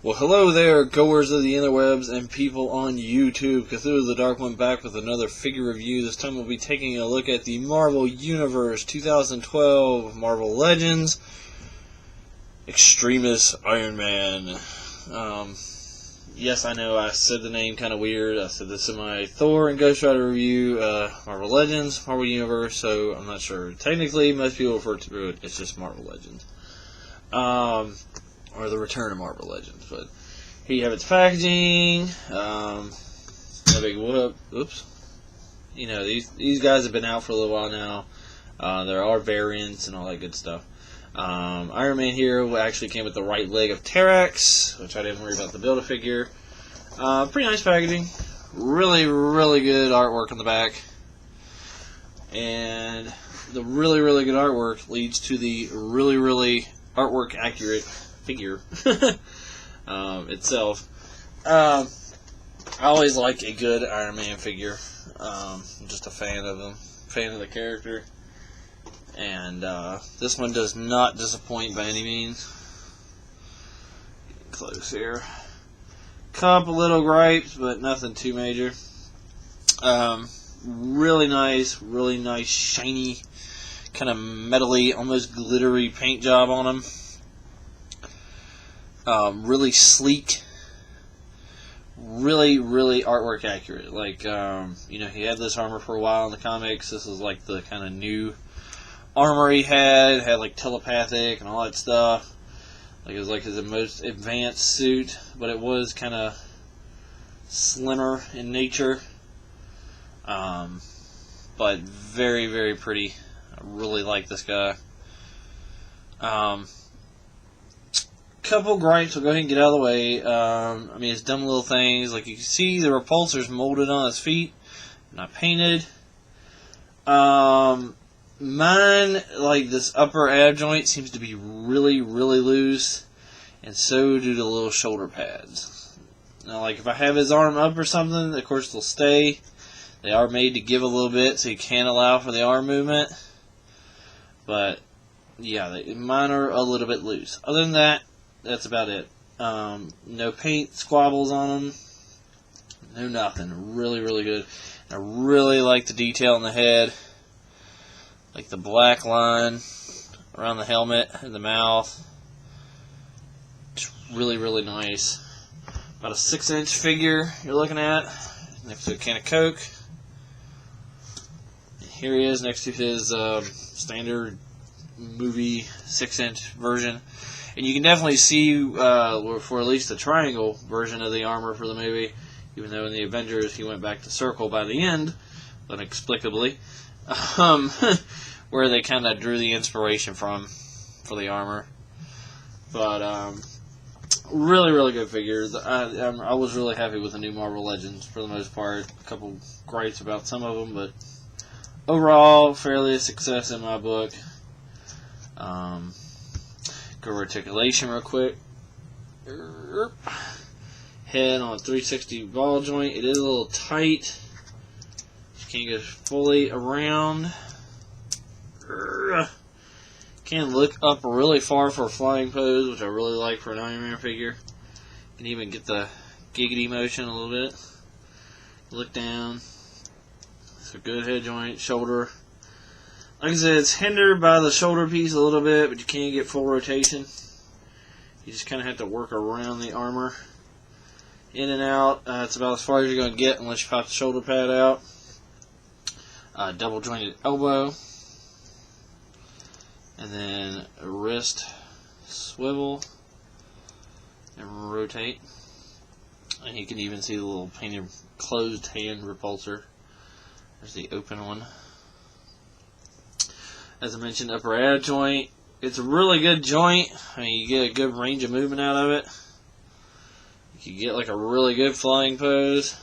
Well, hello there, goers of the interwebs and people on YouTube. Cthulhu the Dark One back with another figure review. This time we'll be taking a look at the Marvel Universe 2012 Marvel Legends Extremis Iron Man. Yes, I know I said the name kind of weird. I said this in my Thor and Ghost Rider review, Marvel Legends, Marvel Universe, so I'm not sure. Technically, most people refer to it as just Marvel Legends. Or the Return of Marvel Legends, but here you have its packaging. No big whoop. Oops. You know, these guys have been out for a little while now. There are variants and all that good stuff. Iron Man here actually came with the right leg of Terrax, which I didn't worry about the Build-A-Figure. Pretty nice packaging. Really, really good artwork on the back. And the really, really good artwork leads to the really, really artwork accurate figure itself. I always like a good Iron Man figure. I'm just a fan of them, fan of the character, and this one does not disappoint by any means. Getting close here. Couple little gripes, but nothing too major. Really nice, shiny, kind of metally, almost glittery paint job on them. Really sleek, really artwork accurate. Like, you know, he had this armor for a while in the comics. This is like the kind of new armor he had like telepathic and all that stuff. Like, it was like his most advanced suit, but it was kind of slimmer in nature. But very pretty. I really like this guy. Couple gripes, we'll go ahead and get out of the way. I mean, it's dumb little things. Like, you can see the repulsor's molded on his feet, not painted. Mine, like, this upper ab joint seems to be really loose, and so do the little shoulder pads. Now, like, if I have his arm up or something, of course they'll stay. They are made to give a little bit, so you can allow for the arm movement. But, yeah, mine are a little bit loose. Other than that, that's about it. No paint squabbles on them. No nothing. Really good. I really like the detail on the head. Like the black line around the helmet and the mouth. It's really nice. About a 6-inch figure you're looking at. Next to a can of Coke. And here he is next to his standard movie 6-inch version. And you can definitely see, for at least the triangle version of the armor for the movie, even though in the Avengers he went back to circle by the end, inexplicably, where they kind of drew the inspiration from for the armor. But really good figure. I was really happy with the new Marvel Legends for the most part. A couple gripes about some of them, but overall, fairly a success in my book. Go articulation real quick. Head on a 360 ball joint. It is a little tight. You can't go fully around. Can look up really far for a flying pose, which I really like for an Iron Man figure. You can even get the giggity motion a little bit. Look down. It's a good head joint, shoulder. Like I said, it's hindered by the shoulder piece a little bit, but you can't get full rotation. You just kind of have to work around the armor. In and out. It's about as far as you're going to get unless you pop the shoulder pad out. Double jointed elbow. And then a wrist swivel. And rotate. And you can even see the little painted closed hand repulsor. There's the open one. As I mentioned, upper ab joint. It's a really good joint. I mean, you get a good range of movement out of it. You can get like a really good flying pose.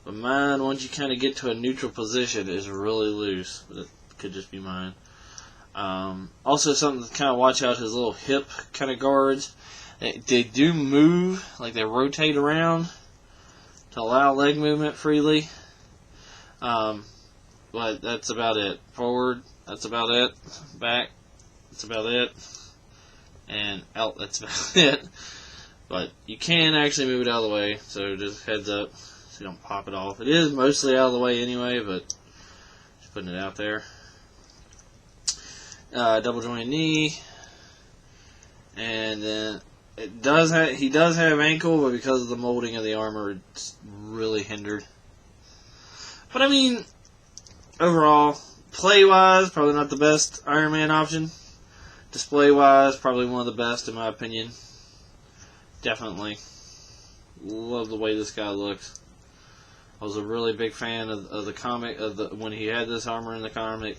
But mine, once you kind of get to a neutral position, is really loose. But it could just be mine. Also, something to kind of watch out, his little hip kind of guards. They do move, like they rotate around to allow leg movement freely. But that's about it. Forward, that's about it. Back, that's about it. And out, that's about it. But you can actually move it out of the way, so just heads up so you don't pop it off. It is mostly out of the way anyway, but just putting it out there. Double jointed knee, and then he does have ankle, but because of the molding of the armor, it's really hindered. But I mean, overall, play-wise, probably not the best Iron Man option. Display-wise, probably one of the best in my opinion. Definitely. Love the way this guy looks. I was a really big fan of the comic, when he had this armor in the comic.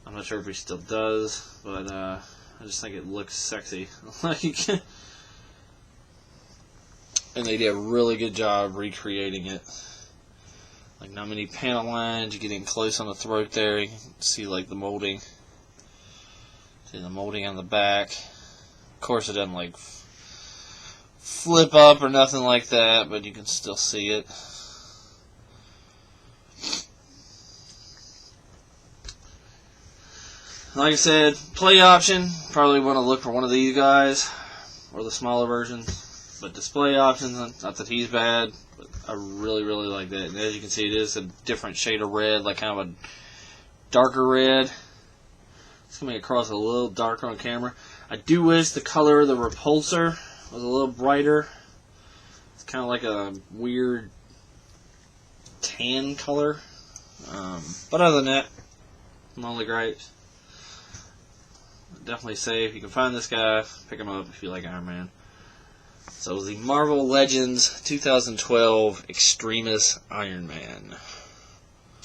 I'm not sure if he still does, but I just think it looks sexy. And they did a really good job recreating it. Like, not many panel lines. You get in close on the throat there. You can see like the molding. See the molding on the back. Of course, it doesn't like flip up or nothing like that, but you can still see it. Like I said, play option, probably want to look for one of these guys, or the smaller versions. But display options, not that he's bad, but I really, really like that. And as you can see, it is a different shade of red, like kind of a darker red. It's coming across a little darker on camera. I do wish the color of the repulsor was a little brighter. It's kind of like a weird tan color. But other than that, I'm only gripes. Definitely say if you can find this guy, pick him up if you like Iron Man. So the Marvel Legends 2012 Extremis Iron Man.